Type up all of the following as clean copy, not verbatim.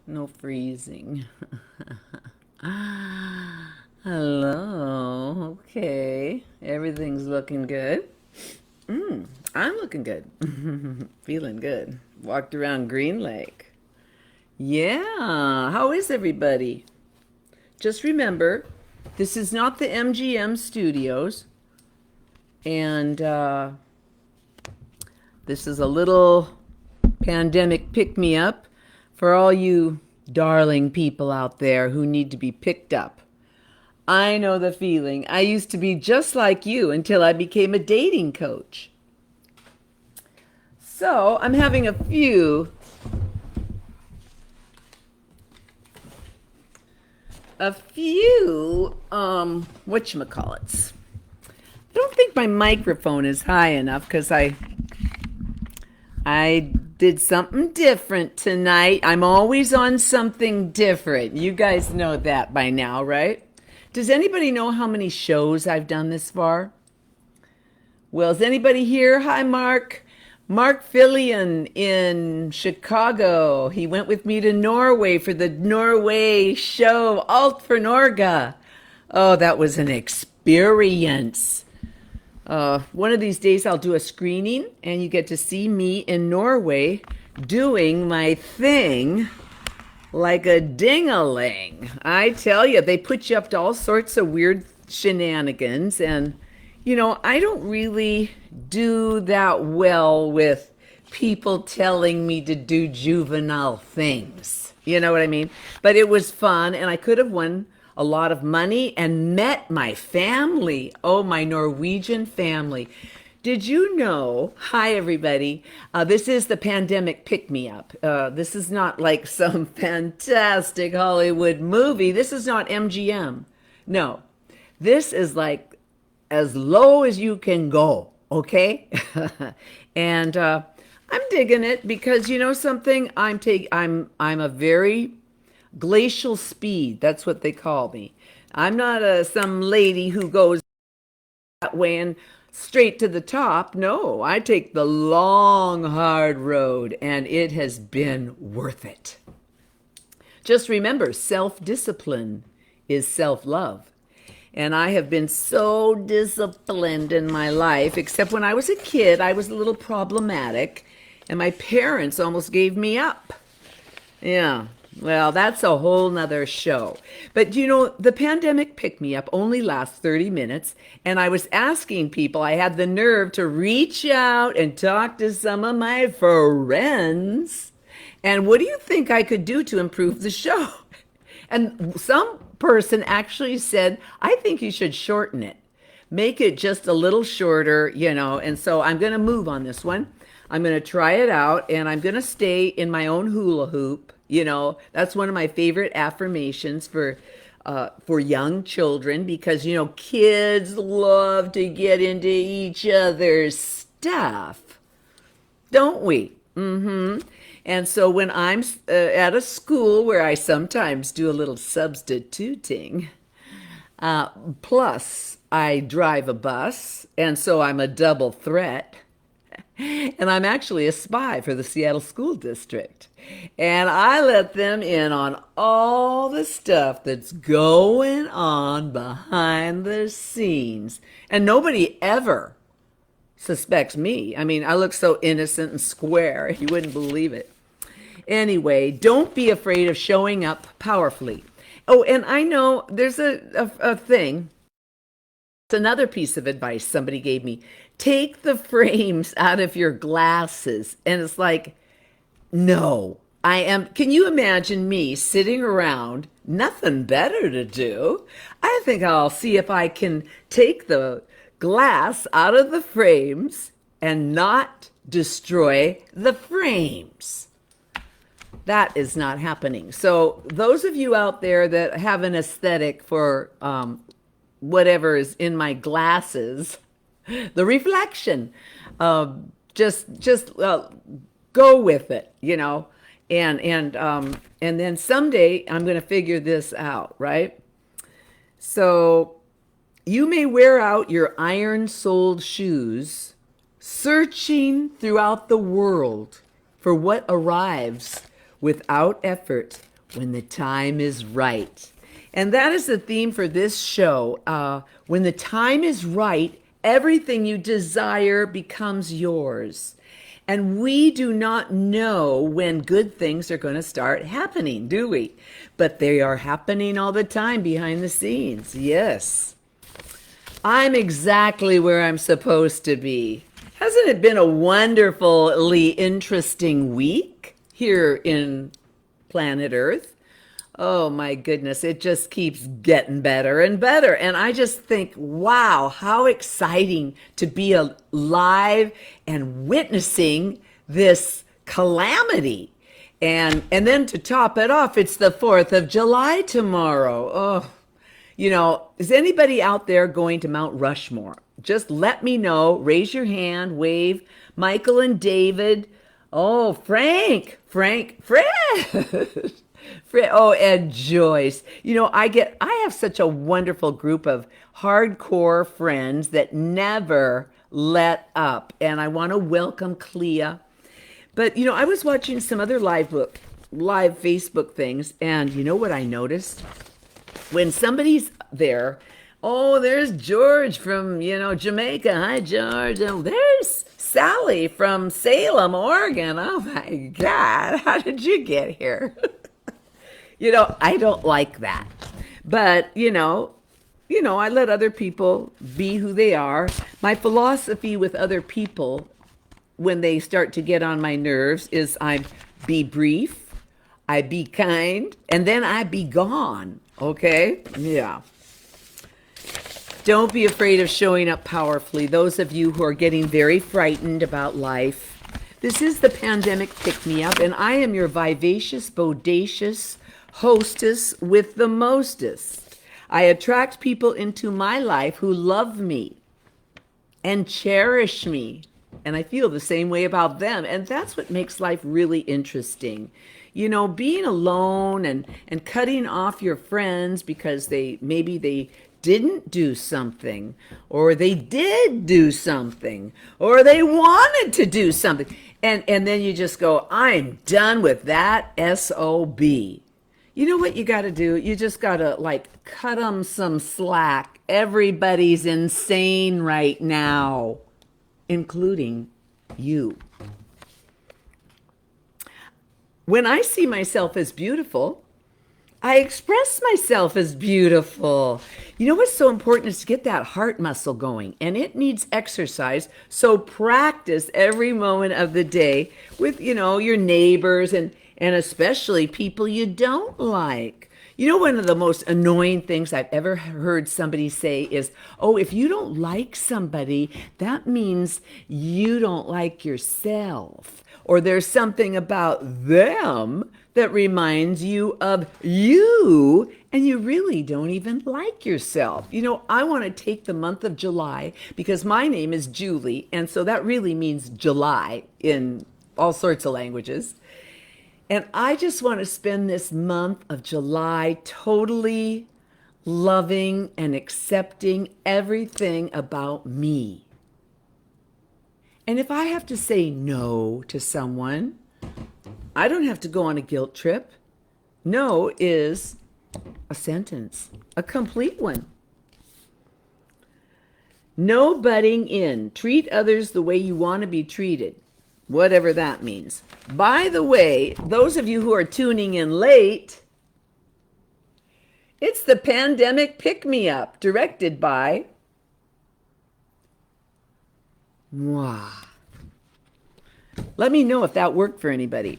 No freezing. Hello. Okay. Everything's looking good. I'm looking good. Feeling good. Walked around Green Lake. Yeah. How is everybody? Just remember, this is not the MGM studios. And this is a little pandemic pick me up for all you darling people out there who need to be picked up. I know the feeling. I used to be just like you until I became a dating coach. So I'm having a few whatchamacallits. I don't think my microphone is high enough because I did something different tonight. I'm always on something different. You guys know that by now, right? Does anybody know how many shows I've done this far? Well, is anybody here? Hi, Mark. Mark Fillion in Chicago. He went with me to Norway for the Norway show, Alt for Norga. Oh, that was an experience. One of these days I'll do a screening and you get to see me in Norway doing my thing like a ding-a-ling. I tell you, they put you up to all sorts of weird shenanigans. And, I don't really do that well with people telling me to do juvenile things. You know what I mean? But it was fun, and I could have won a lot of money and met my family. Oh, my Norwegian family. Did you know? Hi, everybody. This is the pandemic pick me up. This is not like some fantastic Hollywood movie. This is not MGM. No, this is like as low as you can go. Okay, and I'm digging it because you know something. I'm a very glacial speed. That's what they call me. I'm not some lady who goes that way and straight to the top. No, I take the long, hard road, and it has been worth it. Just remember, self-discipline is self-love. And I have been so disciplined in my life, except when I was a kid, I was a little problematic, and my parents almost gave me up. Yeah. Well, that's a whole nother show. But the pandemic pick me up only lasts 30 minutes. And I was asking people, I had the nerve to reach out and talk to some of my friends. And what do you think I could do to improve the show? And some person actually said, I think you should shorten it. Make it just a little shorter, And so I'm going to move on this one. I'm going to try it out and I'm going to stay in my own hula hoop. That's one of my favorite affirmations for young children because, kids love to get into each other's stuff, don't we? And so when I'm at a school where I sometimes do a little substituting, plus I drive a bus, and so I'm a double threat. And I'm actually a spy for the Seattle School District. And I let them in on all the stuff that's going on behind the scenes. And nobody ever suspects me. I mean, I look so innocent and square, you wouldn't believe it. Anyway, don't be afraid of showing up powerfully. Oh, and I know there's a thing. It's another piece of advice somebody gave me. Take the frames out of your glasses. And it's like, no, can you imagine me sitting around, nothing better to do? I think I'll see if I can take the glass out of the frames and not destroy the frames. That is not happening. So those of you out there that have an aesthetic for whatever is in my glasses, the reflection, just go with it, and then someday I'm going to figure this out, right? So you may wear out your iron-soled shoes, searching throughout the world for what arrives without effort when the time is right. And that is the theme for this show. When the time is right, everything you desire becomes yours. And we do not know when good things are going to start happening, do we? But they are happening all the time behind the scenes. Yes. I'm exactly where I'm supposed to be. Hasn't it been a wonderfully interesting week here in planet Earth? Oh my goodness, it just keeps getting better and better. And I just think, wow, how exciting to be alive and witnessing this calamity. And then to top it off, it's the 4th of July tomorrow. Oh, is anybody out there going to Mount Rushmore? Just let me know. Raise your hand, wave. Michael and David. Oh, Frank, Fred. Oh, and Joyce. I have such a wonderful group of hardcore friends that never let up. And I want to welcome Clea. But, I was watching some other live Facebook things, and you know what I noticed? When somebody's there, oh, there's George from, Jamaica. Hi, George. Oh, there's Sally from Salem, Oregon. Oh, my God. How did you get here? I don't like that. But, I let other people be who they are. My philosophy with other people when they start to get on my nerves is I be brief, I be kind, and then I be gone. Okay? Yeah. Don't be afraid of showing up powerfully. Those of you who are getting very frightened about life, this is the pandemic pick-me-up, and I am your vivacious, bodacious hostess with the mostest. I attract people into my life who love me and cherish me, and I feel the same way about them, and that's what makes life really interesting. Being alone and cutting off your friends because maybe they didn't do something, or they did do something, or they wanted to do something. And then you just go, I'm done with that SOB. You know what you got to do? You just got to cut them some slack. Everybody's insane right now, including you. When I see myself as beautiful, I express myself as beautiful. What's so important is to get that heart muscle going, and it needs exercise. So practice every moment of the day with, your neighbors and especially people you don't like. One of the most annoying things I've ever heard somebody say is, oh, if you don't like somebody, that means you don't like yourself. Or there's something about them that reminds you of you, and you really don't even like yourself. I want to take the month of July because my name is Julie, and so that really means July in all sorts of languages. And I just want to spend this month of July totally loving and accepting everything about me. And if I have to say no to someone, I don't have to go on a guilt trip. No is a sentence, a complete one. No butting in. Treat others the way you want to be treated, whatever that means. By the way, those of you who are tuning in late, it's the Pandemic Pick-Me-Up, directed by moi. Let me know if that worked for anybody.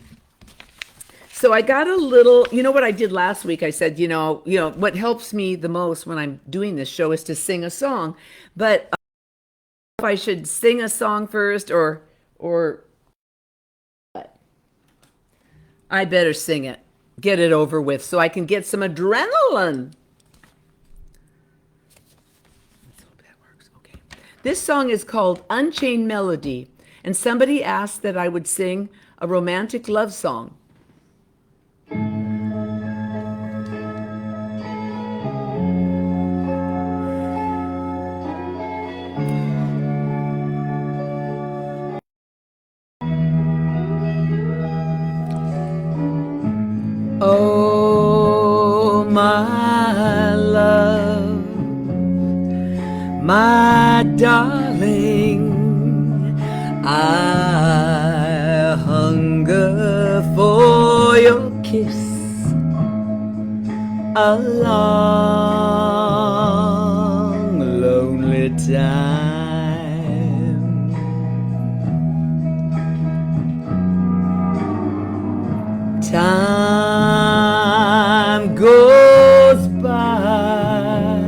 So I got a little, what I did last week? I said, what helps me the most when I'm doing this show is to sing a song. But if I should sing a song first or what? I better sing it. Get it over with so I can get some adrenaline. Let's hope that works. Okay. This song is called Unchained Melody, and somebody asked that I would sing a romantic love song. Oh, my love, my darling, I hunger for your kiss a long, lonely time. Time goes by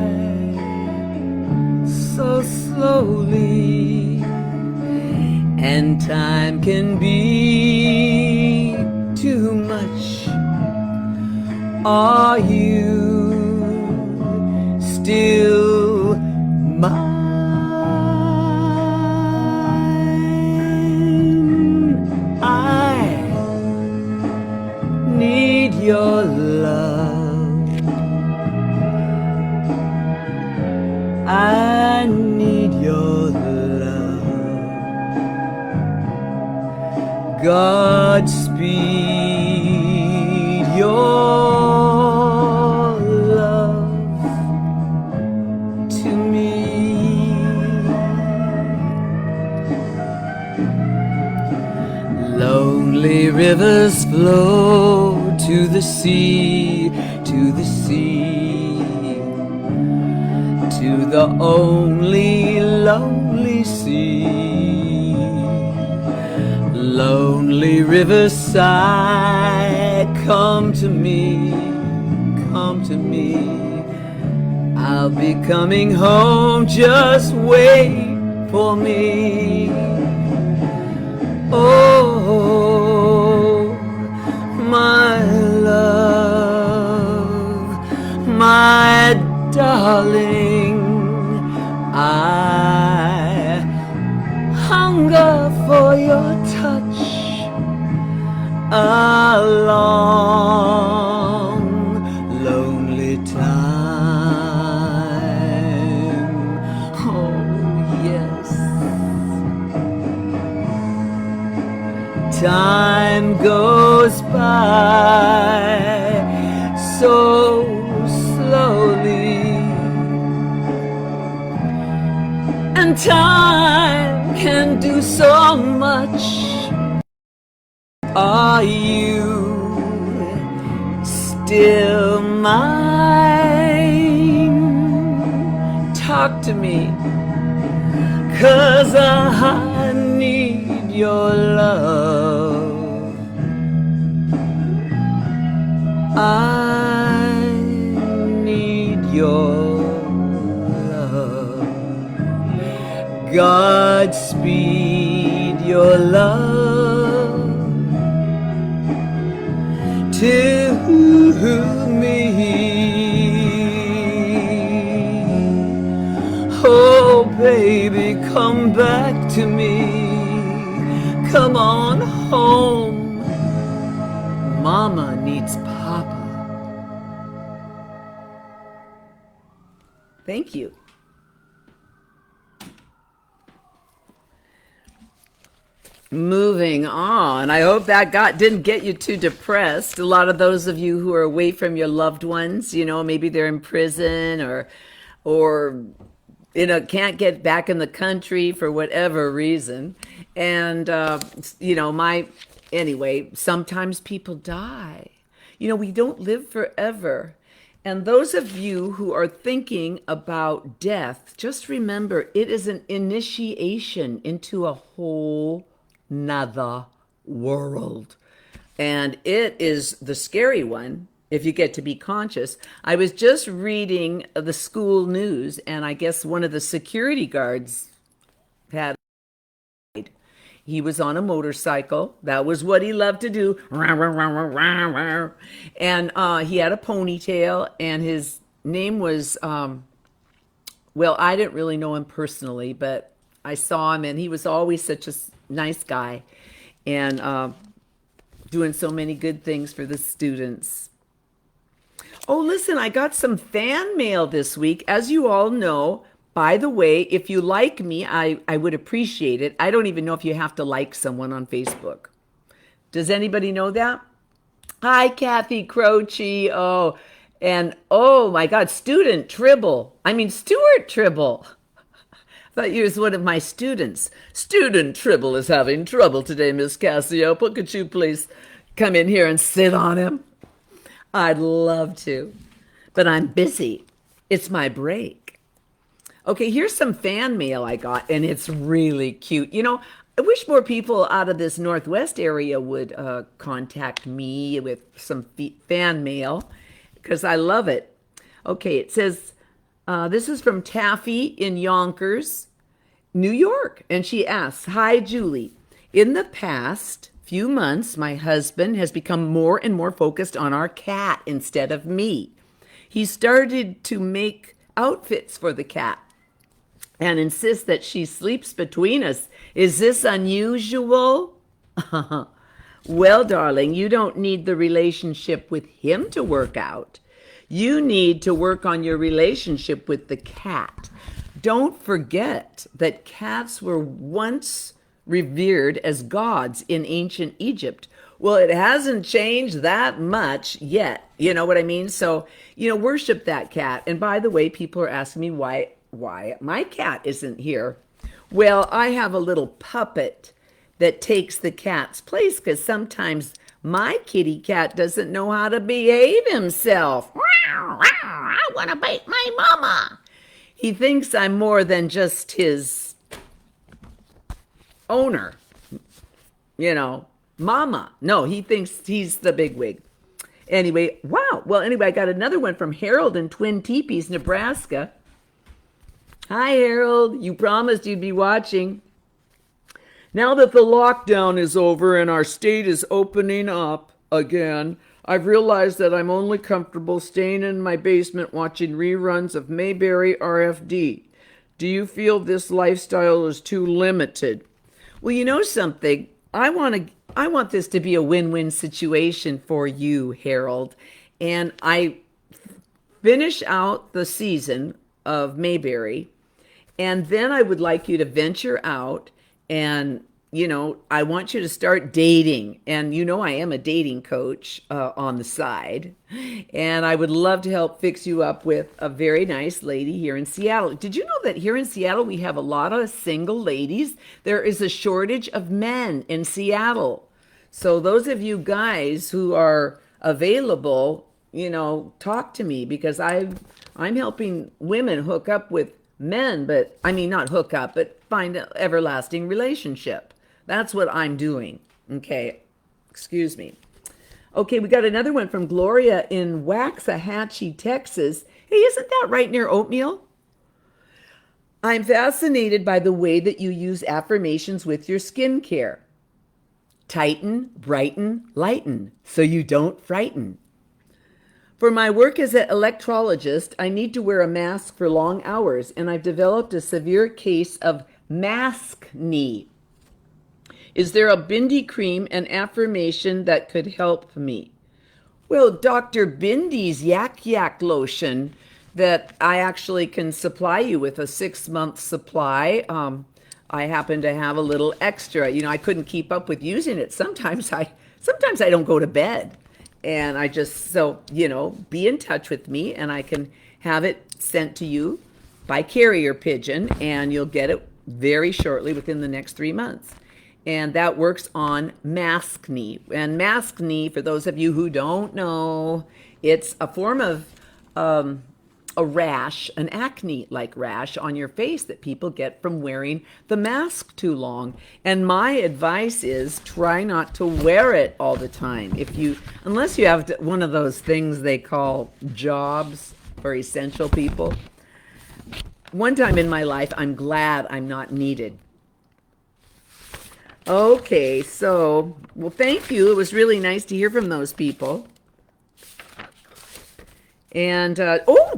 so slowly, and time can be too much. Are you still mine? I need your love. I need your love. Godspeed your love to me. Lonely rivers flow to the sea, to the sea, to the only lonely sea. Lonely rivers sigh, come to me, come to me. I'll be coming home, just wait for me. Oh, my love, my darling, I hunger for your touch a long, lonely time. Oh, yes. Time goes by so slowly, and time can do so much. Are you still mine? Talk to me, 'cause I need your love. I need your love. Godspeed your love to me. Oh, baby, come back to me. Come on home. Mama needs Papa. Thank you. Moving on. I hope that didn't get you too depressed. A lot of those of you who are away from your loved ones, maybe they're in prison or can't get back in the country for whatever reason. And anyway, sometimes people die. We don't live forever. And those of you who are thinking about death, just remember it is an initiation into a whole nother world. And it is the scary one if you get to be conscious. I was just reading the school news, and I guess one of the security guards had. He was on a motorcycle. That was what he loved to do. And he had a ponytail, and his name was, well, I didn't really know him personally, but I saw him, and he was always such a nice guy and doing so many good things for the students. Oh, listen, I got some fan mail this week. As you all know, by the way, if you like me, I would appreciate it. I don't even know if you have to like someone on Facebook. Does anybody know that? Hi, Kathy Croce. Oh, And oh my God, Stuart Tribble. I thought you was one of my students. Student Tribble is having trouble today, Miss Cascioppo. Could you please come in here and sit on him? I'd love to, but I'm busy. It's my break. Okay, here's some fan mail I got, and it's really cute. I wish more people out of this Northwest area would contact me with some fan mail because I love it. Okay, it says, this is from Taffy in Yonkers, New York. And she asks, "Hi, Julie. In the past few months, my husband has become more and more focused on our cat instead of me. He started to make outfits for the cat and insists that she sleeps between us. Is this unusual?" Well, darling, you don't need the relationship with him to work out. You need to work on your relationship with the cat. Don't forget that cats were once revered as gods in ancient Egypt. Well, it hasn't changed that much yet. You know what I mean? So, worship that cat. And by the way, people are asking me why my cat isn't here. Well, I have a little puppet that takes the cat's place because sometimes my kitty cat doesn't know how to behave himself. I want to bite my mama. He thinks I'm more than just his owner, mama. No, he thinks he's the bigwig. Anyway, wow. Well, anyway, I got another one from Harold in Twin Teepees, Nebraska. Hi, Harold. You promised you'd be watching. Now that the lockdown is over and our state is opening up again, I've realized that I'm only comfortable staying in my basement watching reruns of Mayberry RFD. Do you feel this lifestyle is too limited? Well, you know something? I want this to be a win-win situation for you, Harold. And I finish out the season of Mayberry, and then I would like you to venture out and, I want you to start dating. And I am a dating coach on the side. And I would love to help fix you up with a very nice lady here in Seattle. Did you know that here in Seattle we have a lot of single ladies? There is a shortage of men in Seattle. So those of you guys who are available, talk to me because I'm helping women hook up with men, but I mean, not hook up, but find an everlasting relationship. That's what I'm doing. Okay, excuse me. Okay, we got another one from Gloria in Waxahachie, Texas. Hey, isn't that right near Oatmeal? I'm fascinated by the way that you use affirmations with your skincare. Tighten, brighten, lighten, so you don't frighten. For my work as an electrologist, I need to wear a mask for long hours, and I've developed a severe case of maskne. Is there a Bindi cream and affirmation that could help me? Well, Dr. Bindi's Yak Yak lotion that I actually can supply you with a 6-month supply. I happen to have a little extra. I couldn't keep up with using it. Sometimes I don't go to bed. And I just, be in touch with me and I can have it sent to you by carrier pigeon and you'll get it very shortly within the next 3 months. And that works on maskne. And maskne, for those of you who don't know, it's a form of a rash, an acne-like rash on your face that people get from wearing the mask too long. And my advice is try not to wear it all the time. Unless you have one of those things they call jobs for essential people. One time in my life, I'm glad I'm not needed. Okay, well, thank you. It was really nice to hear from those people. And,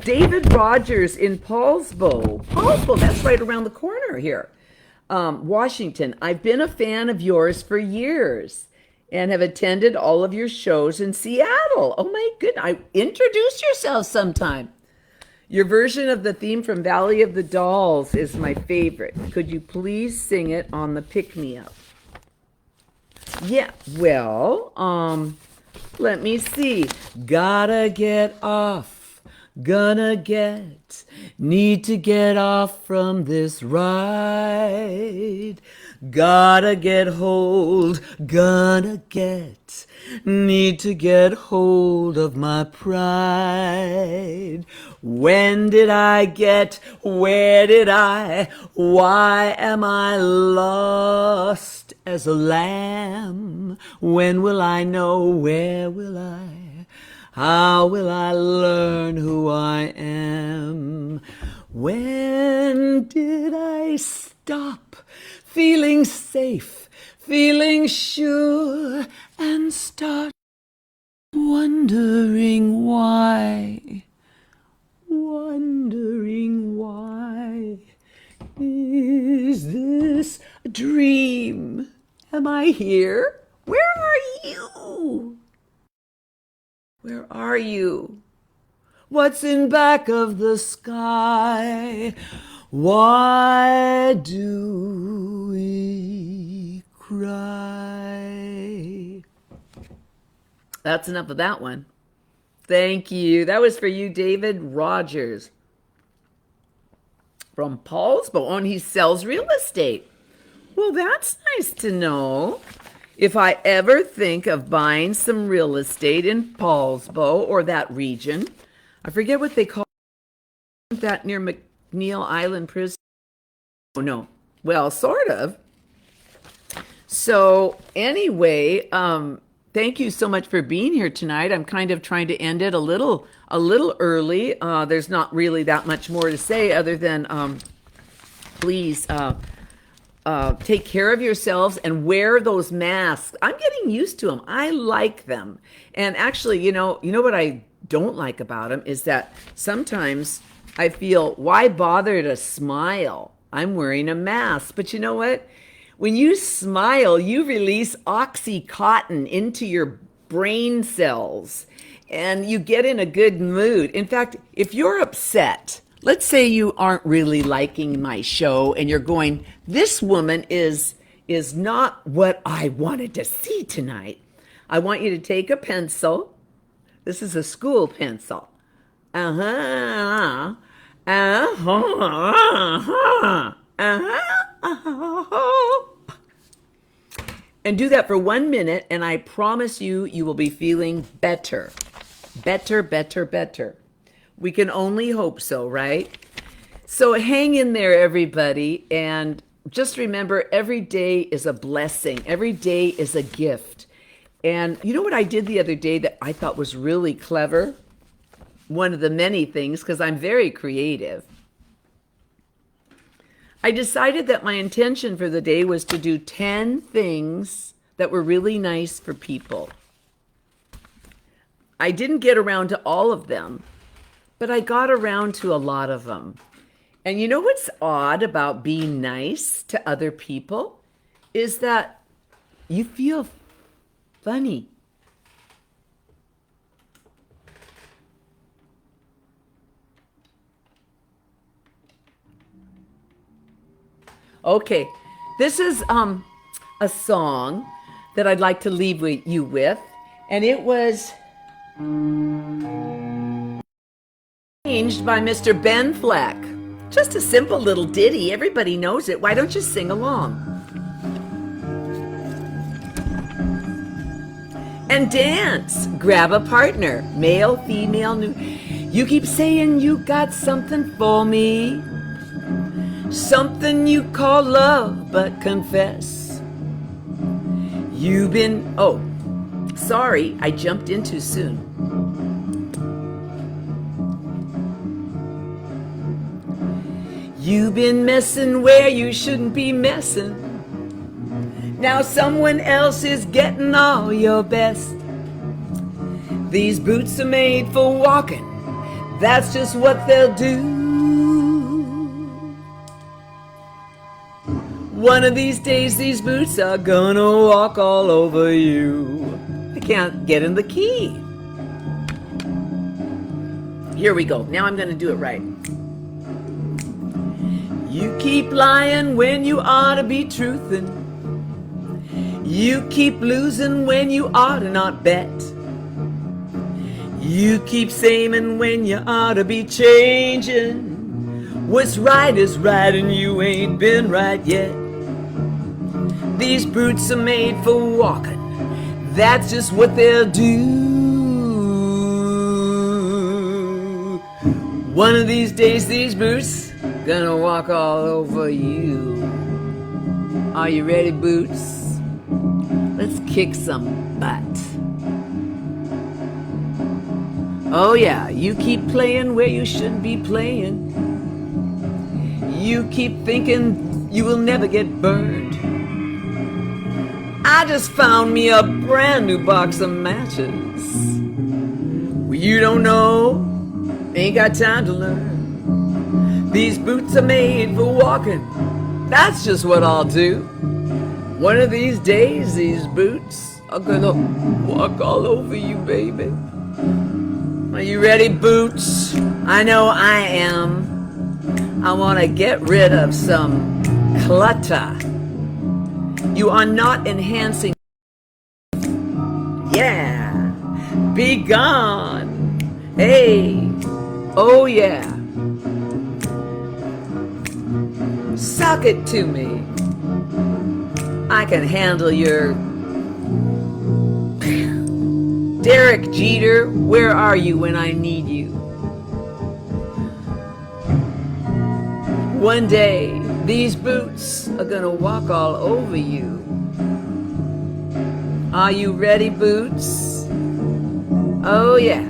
David Rogers in Paulsbo. Paulsbo, that's right around the corner here. Washington. I've been a fan of yours for years and have attended all of your shows in Seattle. Oh, my goodness. Introduce yourself sometime. Your version of the theme from Valley of the Dolls is my favorite. Could you please sing it on the pick-me-up? Yeah, well, let me see. Gotta get off Need to get off from this ride. Gotta get hold, need to get hold of my pride. When did I get, where did I, why am I lost as a lamb? When will I know, where will I, how will I learn who I am? When did I stop feeling safe, feeling sure, and start wondering why? Wondering why. Is this a dream? Am I here? Where are you? Where are you? What's in back of the sky? Why do we cry? That's enough of that one. Thank you. That was for you, David Rogers. From Paulsbo, and he sells real estate. Well, that's nice to know. If I ever think of buying some real estate in Paulsbo or that region, I forget what they call that near McNeil Island Prison. Oh, no. Well, sort of. So anyway, thank you so much for being here tonight. I'm kind of trying to end it a little early. There's not really that much more to say other than please take care of yourselves and wear those masks. I'm getting used to them. I like them. And actually, you know what I don't like about them is that sometimes I feel, why bother to smile? I'm wearing a mask. But you know what? When you smile, you release oxycontin into your brain cells and you get in a good mood. In fact, if you're upset, let's say you aren't really liking my show and you're going, this woman is not what I wanted to see tonight. I want you to take a pencil. This is a school pencil. And do that for 1 minute, and I promise you, you will be feeling better. Better. We can only hope so, right? So hang in there, everybody, and just remember, every day is a blessing. Every day is a gift. And you know what I did the other day that I thought was really clever? One of the many things, because I'm very creative. I decided that my intention for the day was to do 10 things that were really nice for people. I didn't get around to all of them, but I got around to a lot of them. And you know what's odd about being nice to other people is that you feel funny. Okay, this is a song that I'd like to leave you with, and it was arranged by Mr. Ben Fleck. Just a simple little ditty. Everybody knows it. Why don't you sing along? And dance. Grab a partner. Male, female, new. You keep saying you got something for me. Something you call love, but confess. You've been... Oh, sorry, I jumped in too soon. You've been messing where you shouldn't be messing. Now someone else is getting all your best. These boots are made for walking. That's just what they'll do. One of these days, these boots are gonna walk all over you. I can't get in the key. Here we go. Now I'm gonna do it right. You keep lying when you ought to be truthin'. You keep losing when you ought to not bet. You keep saying when you ought to be changing. What's right is right and you ain't been right yet. These boots are made for walking. That's just what they'll do. One of these days these boots gonna walk all over you. Are you ready, boots? Let's kick some butt. Oh yeah, you keep playing where you shouldn't be playing. You keep thinking you will never get burned. I just found me a brand new box of matches. Well, you don't know, ain't got time to learn. These boots are made for walking. That's just what I'll do. One of these days, these boots are gonna walk all over you, baby. Are you ready, boots? I know I am. I want to get rid of some clutter. You are not enhancing. Yeah. Be gone. Hey. Oh yeah. Suck it to me. I can handle your... Derek Jeter, where are you when I need you? One day, these boots are gonna walk all over you. Are you ready, boots? Oh yeah.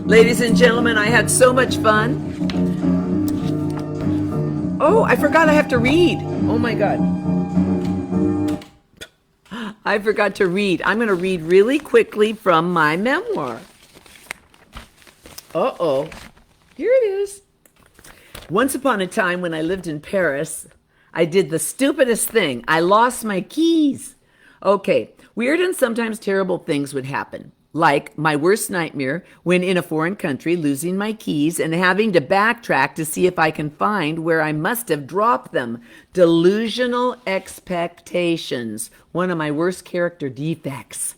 Ladies and gentlemen, I had so much fun. Oh, I forgot I have to read. Oh my God. I forgot to read. I'm going to read really quickly from my memoir. Uh-oh. Here it is. Once upon a time when I lived in Paris, I did the stupidest thing. I lost my keys. Okay, weird and sometimes terrible things would happen. Like my worst nightmare when in a foreign country, losing my keys and having to backtrack to see if I can find where I must have dropped them. Delusional expectations. One of my worst character defects.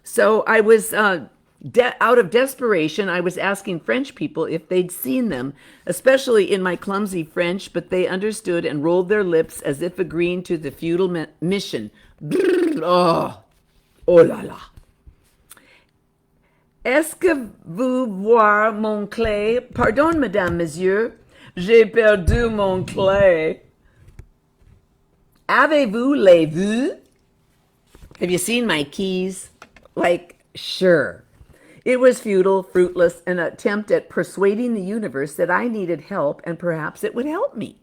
So I was, out of desperation, I was asking French people if they'd seen them, especially in my clumsy French, but they understood and rolled their lips as if agreeing to the futile mission. Oh la la. Est-ce que vous voir mon clé? Pardon, madame, monsieur. J'ai perdu mon clé. Avez-vous les vues? Have you seen my keys? Like, sure. It was futile, fruitless, an attempt at persuading the universe that I needed help and perhaps it would help me.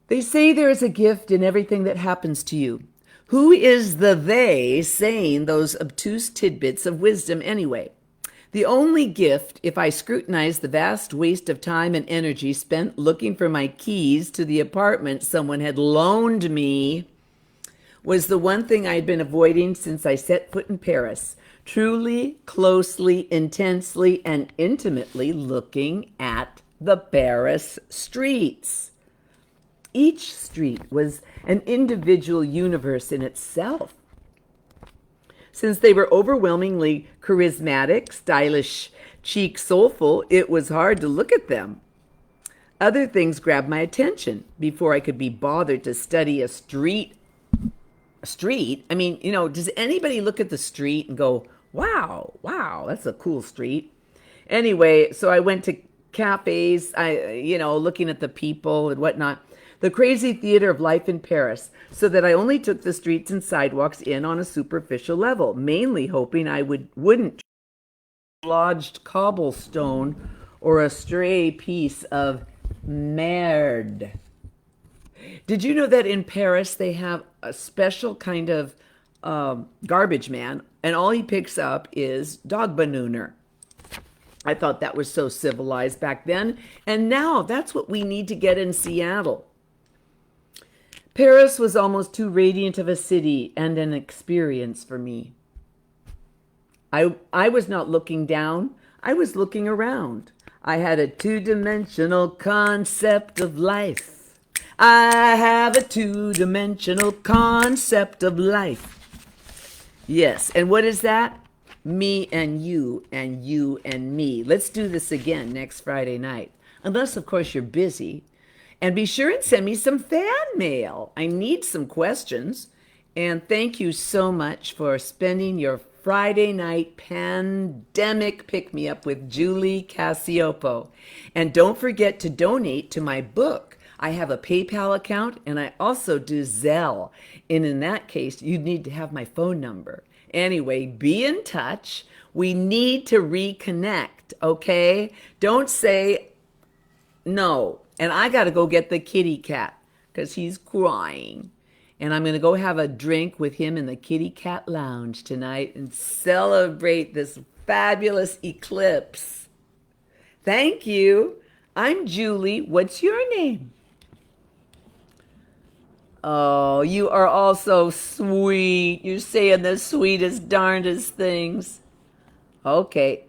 They say there is a gift in everything that happens to you. Who is the they saying those obtuse tidbits of wisdom anyway? The only gift, if I scrutinize the vast waste of time and energy spent looking for my keys to the apartment someone had loaned me, was the one thing I had been avoiding since I set foot in Paris, truly, closely, intensely, and intimately looking at the Paris streets. Each street was an individual universe in itself. Since they were overwhelmingly charismatic, stylish, chic, soulful, it was hard to look at them. Other things grabbed my attention before I could be bothered to study a street. A street? I mean, does anybody look at the street and go, wow, that's a cool street? Anyway, so I went to cafes, looking at the people and whatnot. The crazy theater of life in Paris, so that I only took the streets and sidewalks in on a superficial level, mainly hoping I wouldn't lodged cobblestone or a stray piece of merde. Did you know that in Paris they have a special kind of garbage man, and all he picks up is dog manure? I thought that was so civilized back then, and now that's what we need to get in Seattle. Paris was almost too radiant of a city and an experience for me. I was not looking down, I was looking around. I had a two-dimensional concept of life. I have a two-dimensional concept of life. Yes, and what is that? Me and you and me. Let's do this again next Friday night. Unless, of course, you're busy. And be sure and send me some fan mail. I need some questions. And thank you so much for spending your Friday night pandemic pick me up with Julie Cascioppo. And don't forget to donate to my book. I have a PayPal account and I also do Zelle. And in that case, you need to have my phone number. Anyway, be in touch. We need to reconnect, okay? Don't say no. And I got to go get the kitty cat because he's crying. And I'm going to go have a drink with him in the kitty cat lounge tonight and celebrate this fabulous eclipse. Thank you. I'm Julie. What's your name? Oh, you are all so sweet. You're saying the sweetest, darndest things. Okay.